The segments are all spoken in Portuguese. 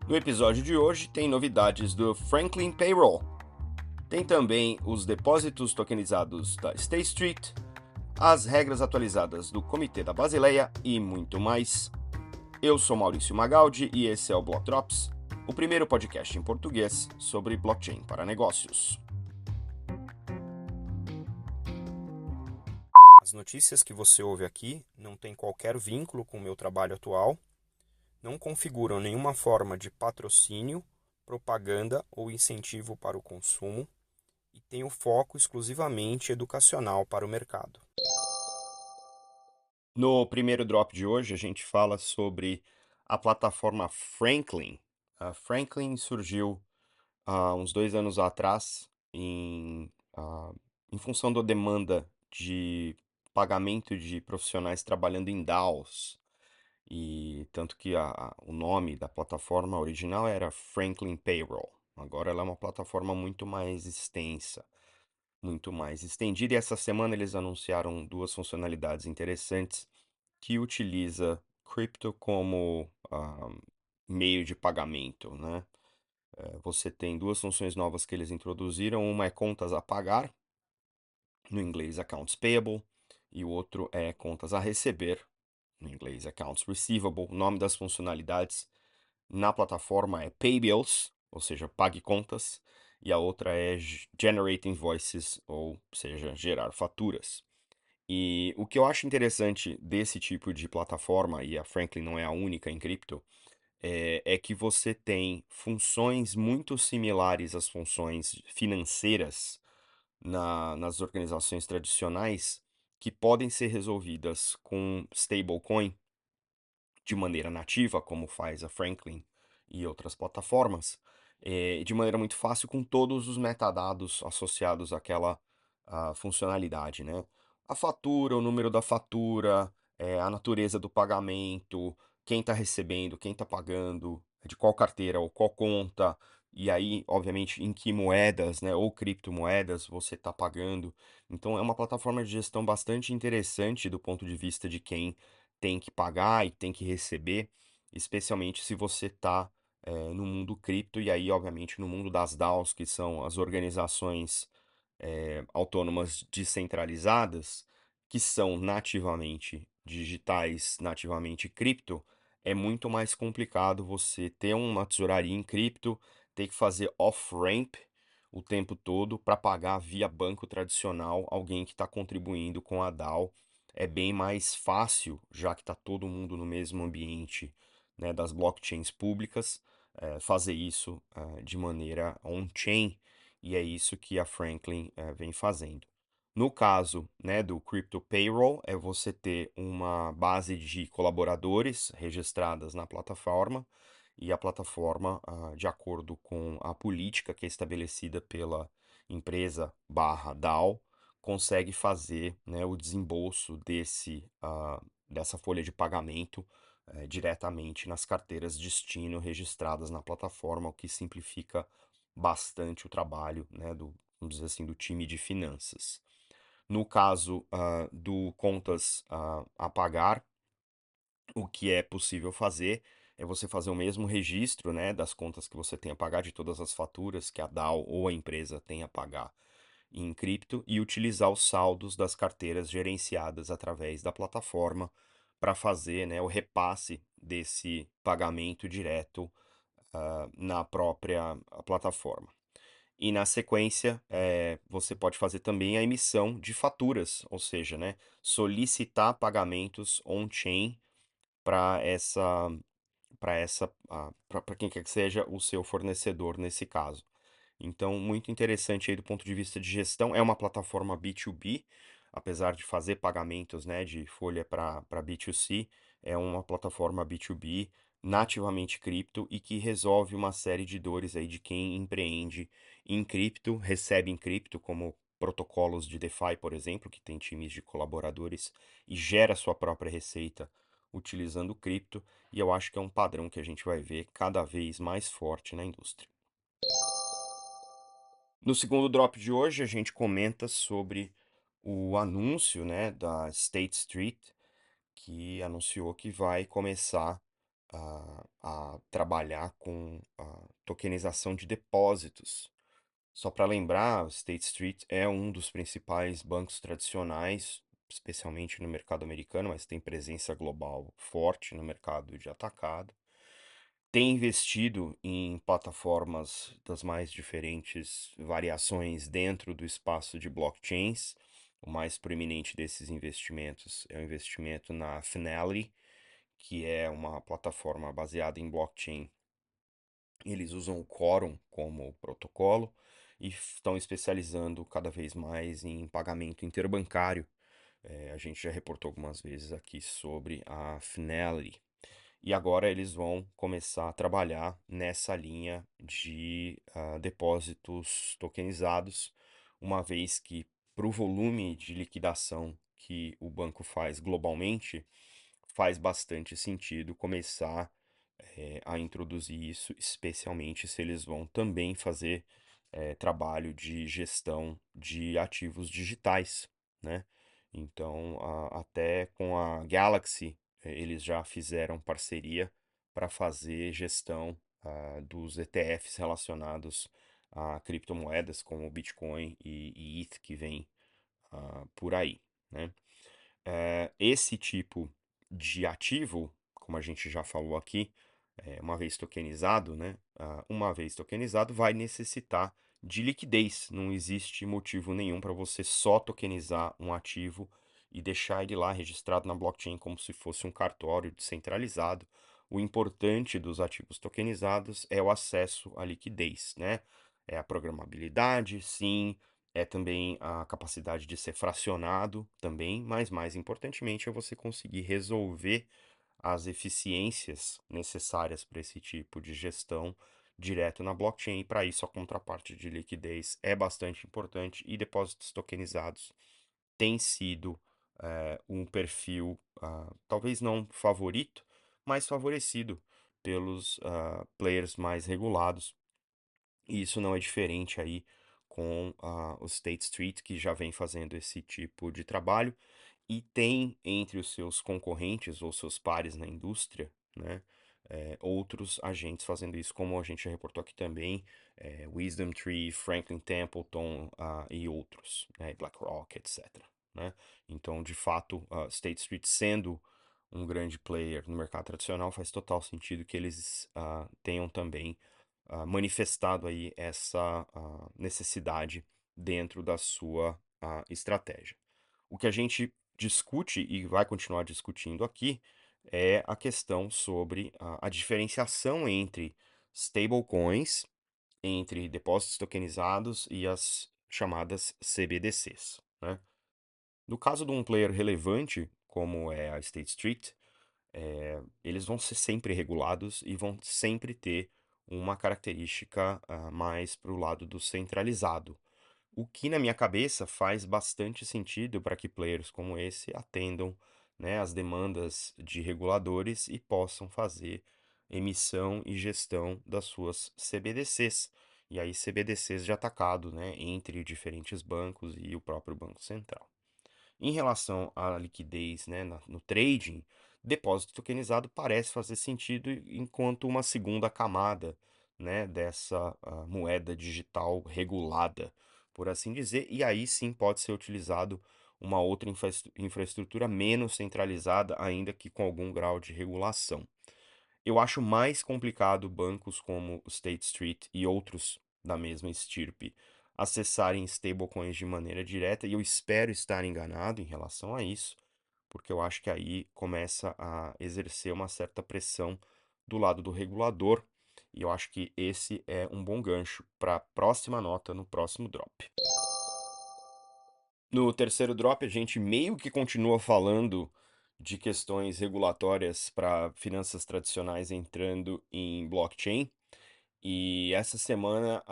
No episódio de hoje tem novidades do Franklin Payroll. Tem também os depósitos tokenizados da State Street, as regras atualizadas do Comitê da Basileia e muito mais. Eu sou Maurício Magaldi e esse é o Block Drops, o primeiro podcast em português sobre blockchain para negócios. As notícias que você ouve aqui não têm qualquer vínculo com o meu trabalho atual, não configuram nenhuma forma de patrocínio, propaganda ou incentivo para o consumo e têm o foco exclusivamente educacional para o mercado. No primeiro drop de hoje, a gente fala sobre a plataforma Franklin. A Franklin surgiu há uns 2 anos atrás em função da demanda de pagamento de profissionais trabalhando em DAOs. E tanto que o nome da plataforma original era Franklin Payroll. Agora ela é uma plataforma muito mais extensa, muito mais estendida. E essa semana eles anunciaram duas funcionalidades interessantes que utiliza cripto como meio de pagamento, né? Você tem duas funções novas que eles introduziram. Uma é contas a pagar, no inglês accounts payable, e o outro é contas a receber, no inglês accounts receivable. O nome das funcionalidades na plataforma é Pay Bills, ou seja, pague contas, e a outra é Generate Invoices, ou seja, gerar faturas. E o que eu acho interessante desse tipo de plataforma, e a Franklin não é a única em cripto, é que você tem funções muito similares às funções financeiras nas organizações tradicionais que podem ser resolvidas com stablecoin de maneira nativa, como faz a Franklin e outras plataformas, de maneira muito fácil com todos os metadados associados àquela funcionalidade, né? A fatura, o número da fatura, a natureza do pagamento, quem está recebendo, quem está pagando, de qual carteira ou qual conta, e aí, obviamente, em que moedas, né, ou criptomoedas você está pagando. Então, é uma plataforma de gestão bastante interessante do ponto de vista de quem tem que pagar e tem que receber, especialmente se você está no mundo cripto e aí, obviamente, no mundo das DAOs, que são as organizações autônomas descentralizadas, que são nativamente digitais, nativamente cripto, é muito mais complicado você ter uma tesouraria em cripto, ter que fazer off-ramp o tempo todo para pagar via banco tradicional alguém que está contribuindo com a DAO. É bem mais fácil, já que está todo mundo no mesmo ambiente, né, das blockchains públicas, fazer isso de maneira on-chain, e é isso que a Franklin vem fazendo. No caso, né, do Crypto Payroll, é você ter uma base de colaboradores registradas na plataforma, e a plataforma, de acordo com a política que é estabelecida pela empresa barra DAO, consegue fazer, né, o desembolso dessa folha de pagamento diretamente nas carteiras destino registradas na plataforma, o que simplifica bastante o trabalho, né, vamos dizer assim, do time de finanças. No caso do contas a pagar, o que é possível fazer é você fazer o mesmo registro, né, das contas que você tem a pagar, de todas as faturas que a DAO ou a empresa tem a pagar em cripto e utilizar os saldos das carteiras gerenciadas através da plataforma para fazer, né, o repasse desse pagamento direto na própria plataforma. E na sequência, você pode fazer também a emissão de faturas, ou seja, né, solicitar pagamentos on-chain para para quem quer que seja o seu fornecedor nesse caso. Então, muito interessante aí do ponto de vista de gestão. É uma plataforma B2B, apesar de fazer pagamentos, né, de folha para B2C, é uma plataforma B2B nativamente cripto e que resolve uma série de dores aí de quem empreende em cripto, recebe em cripto, como protocolos de DeFi, por exemplo, que tem times de colaboradores e gera sua própria receita utilizando cripto, e eu acho que é um padrão que a gente vai ver cada vez mais forte na indústria. No segundo drop de hoje, a gente comenta sobre o anúncio, né, da State Street, que anunciou que vai começar a trabalhar com a tokenização de depósitos. Só para lembrar, o State Street é um dos principais bancos tradicionais, especialmente no mercado americano, mas tem presença global forte no mercado de atacado. Tem investido em plataformas das mais diferentes variações dentro do espaço de blockchains. O mais proeminente desses investimentos é o investimento na Finality, que é uma plataforma baseada em blockchain. Eles usam o Quorum como protocolo e estão especializando cada vez mais em pagamento interbancário. A gente já reportou algumas vezes aqui sobre a Finality. E agora eles vão começar a trabalhar nessa linha de depósitos tokenizados, uma vez que, para o volume de liquidação que o banco faz globalmente, faz bastante sentido começar a introduzir isso, especialmente se eles vão também fazer trabalho de gestão de ativos digitais, né? Então, até com a Galaxy, eles já fizeram parceria para fazer gestão dos ETFs relacionados a criptomoedas como o Bitcoin e ETH que vem por aí, né? Esse tipo de ativo, como a gente já falou aqui, uma vez tokenizado, né? Uma vez tokenizado, vai necessitar de liquidez. Não existe motivo nenhum para você só tokenizar um ativo e deixar ele lá registrado na blockchain como se fosse um cartório descentralizado. O importante dos ativos tokenizados é o acesso à liquidez, né? É a programabilidade, sim, é também a capacidade de ser fracionado também, mas mais importantemente é você conseguir resolver as eficiências necessárias para esse tipo de gestão direto na blockchain. E para isso a contraparte de liquidez é bastante importante e depósitos tokenizados tem sido um perfil, talvez não favorito, mas favorecido pelos players mais regulados, e isso não é diferente aí com o State Street, que já vem fazendo esse tipo de trabalho e tem entre os seus concorrentes ou seus pares na indústria, né, outros agentes fazendo isso, como a gente já reportou aqui também, Wisdom Tree, Franklin Templeton e outros, né, BlackRock, etc. Né? Então, de fato, State Street sendo um grande player no mercado tradicional, faz total sentido que eles tenham também manifestado aí essa necessidade dentro da sua estratégia. O que a gente discute e vai continuar discutindo aqui é a questão sobre a diferenciação entre stablecoins, entre depósitos tokenizados e as chamadas CBDCs, né? No caso de um player relevante, como é a State Street, eles vão ser sempre regulados e vão sempre ter uma característica mais para o lado do centralizado. O que na minha cabeça faz bastante sentido para que players como esse atendam, né, às demandas de reguladores e possam fazer emissão e gestão das suas CBDCs. E aí CBDCs de atacado, né, entre diferentes bancos e o próprio Banco Central. Em relação à liquidez, né, no trading, depósito tokenizado parece fazer sentido enquanto uma segunda camada, né, dessa moeda digital regulada, por assim dizer, e aí sim pode ser utilizado uma outra infraestrutura menos centralizada, ainda que com algum grau de regulação. Eu acho mais complicado bancos como o State Street e outros da mesma estirpe acessarem stablecoins de maneira direta, e eu espero estar enganado em relação a isso, porque eu acho que aí começa a exercer uma certa pressão do lado do regulador, e eu acho que esse é um bom gancho para a próxima nota no próximo drop. No terceiro drop, a gente meio que continua falando de questões regulatórias para finanças tradicionais entrando em blockchain. E essa semana,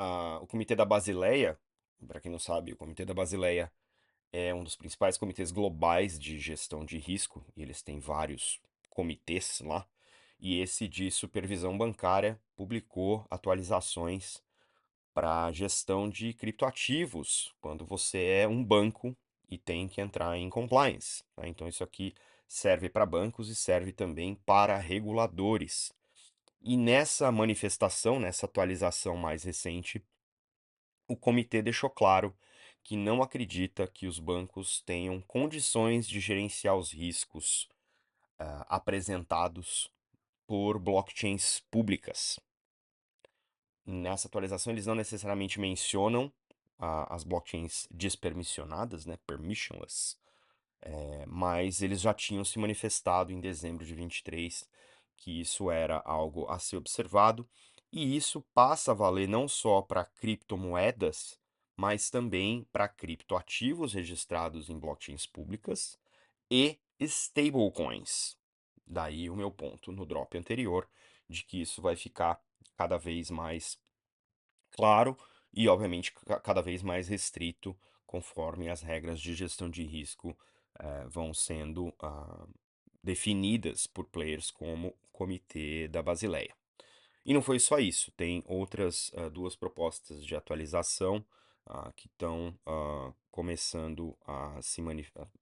o Comitê da Basileia, para quem não sabe, o Comitê da Basileia é um dos principais comitês globais de gestão de risco, e eles têm vários comitês lá. E esse de supervisão bancária publicou atualizações para gestão de criptoativos, quando você é um banco e tem que entrar em compliance, né? Então, isso aqui serve para bancos e serve também para reguladores. E nessa manifestação, nessa atualização mais recente, o comitê deixou claro que não acredita que os bancos tenham condições de gerenciar os riscos apresentados por blockchains públicas. Nessa atualização, eles não necessariamente mencionam as blockchains despermissionadas, né, permissionless, mas eles já tinham se manifestado em dezembro de 23 que isso era algo a ser observado, e isso passa a valer não só para criptomoedas, mas também para criptoativos registrados em blockchains públicas e stablecoins. Daí o meu ponto no drop anterior de que isso vai ficar cada vez mais claro e, obviamente, cada vez mais restrito conforme as regras de gestão de risco vão sendo definidas por players como o Comitê da Basileia. E não foi só isso, tem outras duas propostas de atualização que estão começando a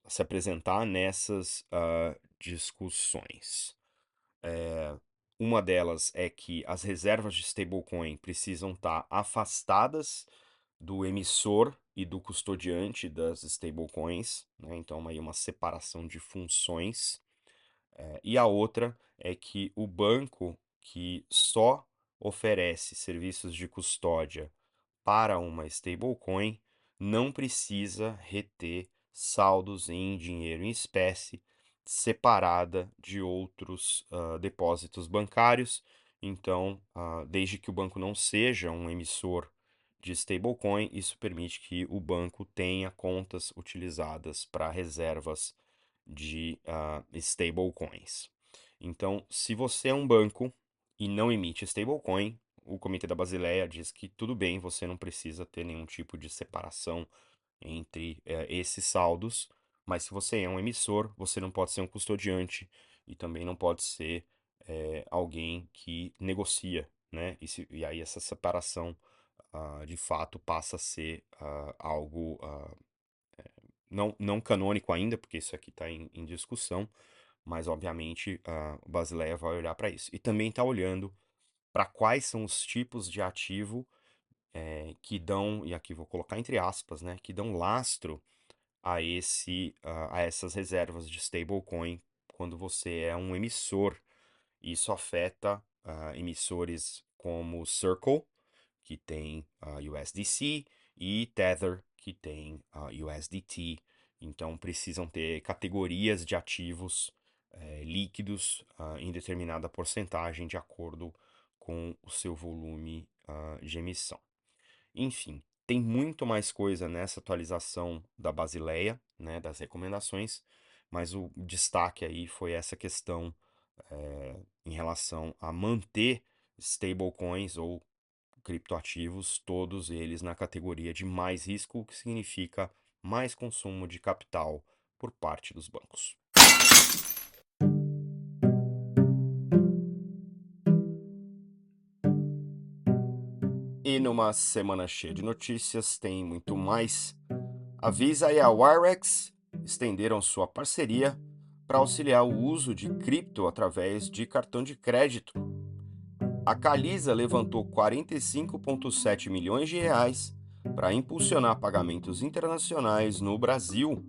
se apresentar nessas discussões. Uma delas é que as reservas de stablecoin precisam estar afastadas do emissor e do custodiante das stablecoins, né? Então, aí uma separação de funções. E a outra é que o banco que só oferece serviços de custódia para uma stablecoin não precisa reter saldos em dinheiro em espécie separada de outros depósitos bancários. Então, desde que o banco não seja um emissor de stablecoin, isso permite que o banco tenha contas utilizadas para reservas de stablecoins. Então, se você é um banco e não emite stablecoin, o Comitê da Basileia diz que tudo bem, você não precisa ter nenhum tipo de separação entre esses saldos, mas se você é um emissor, você não pode ser um custodiante e também não pode ser alguém que negocia, né? E aí essa separação, de fato, passa a ser algo não canônico ainda, porque isso aqui está em discussão, mas obviamente o Basileia vai olhar para isso. E também está olhando para quais são os tipos de ativo que dão, e aqui vou colocar entre aspas, né, que dão lastro a essas reservas de stablecoin quando você é um emissor. Isso afeta emissores como Circle, que tem USDC, e Tether, que tem USDT. Então precisam ter categorias de ativos líquidos em determinada porcentagem de acordo com o seu volume de emissão. Enfim, tem muito mais coisa nessa atualização da Basileia, né, das recomendações, mas o destaque aí foi essa questão em relação a manter stablecoins ou criptoativos, todos eles na categoria de mais risco, o que significa mais consumo de capital por parte dos bancos. E numa semana cheia de notícias, tem muito mais. A Visa e a Wirex estenderam sua parceria para auxiliar o uso de cripto através de cartão de crédito. A Caliza levantou 45,7 milhões de reais para impulsionar pagamentos internacionais no Brasil.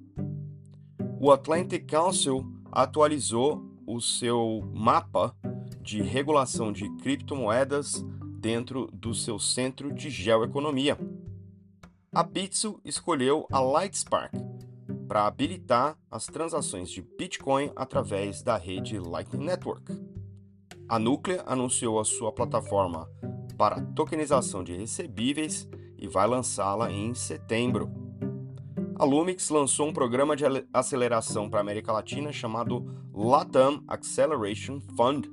O Atlantic Council atualizou o seu mapa de regulação de criptomoedas dentro do seu centro de geoeconomia. A Bitso escolheu a Lightspark para habilitar as transações de Bitcoin através da rede Lightning Network. A Núclea anunciou a sua plataforma para tokenização de recebíveis e vai lançá-la em setembro. A Lumix lançou um programa de aceleração para a América Latina chamado LATAM Acceleration Fund.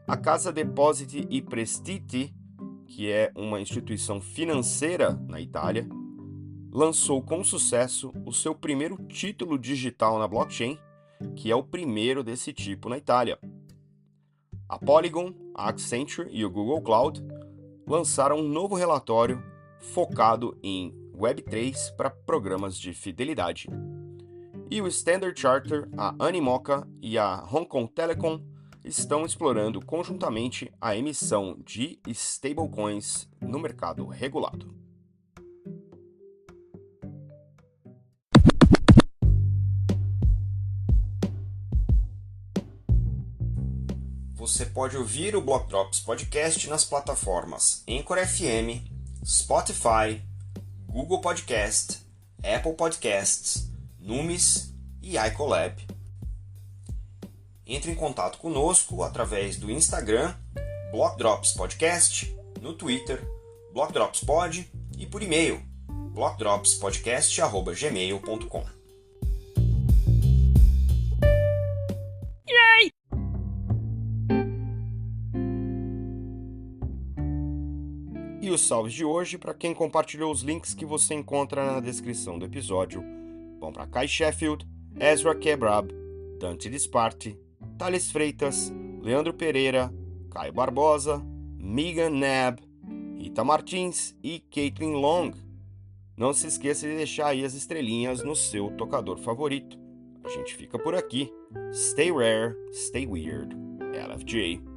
A Casa Depositi e Prestiti, que é uma instituição financeira na Itália, lançou com sucesso o seu primeiro título digital na blockchain, que é o primeiro desse tipo na Itália. A Polygon, a Accenture e o Google Cloud lançaram um novo relatório focado em Web3 para programas de fidelidade. E o Standard Chartered, a Animoca e a Hong Kong Telecom estão explorando conjuntamente a emissão de stablecoins no mercado regulado. Você pode ouvir o Block Drops Podcast nas plataformas Anchor FM, Spotify, Google Podcast, Apple Podcasts, Numis e iColab. Entre em contato conosco através do Instagram, Block Drops Podcast, no Twitter, Block Drops Pod e por e-mail, blockdropspodcast@gmail.com. E os salves de hoje, para quem compartilhou os links que você encontra na descrição do episódio, vão para Kai Sheffield, Ezra Kebrab, Dante Disparte, Thales Freitas, Leandro Pereira, Caio Barbosa, Megan Nab, Rita Martins e Caitlin Long. Não se esqueça de deixar aí as estrelinhas no seu tocador favorito. A gente fica por aqui. Stay rare, stay weird. LFG.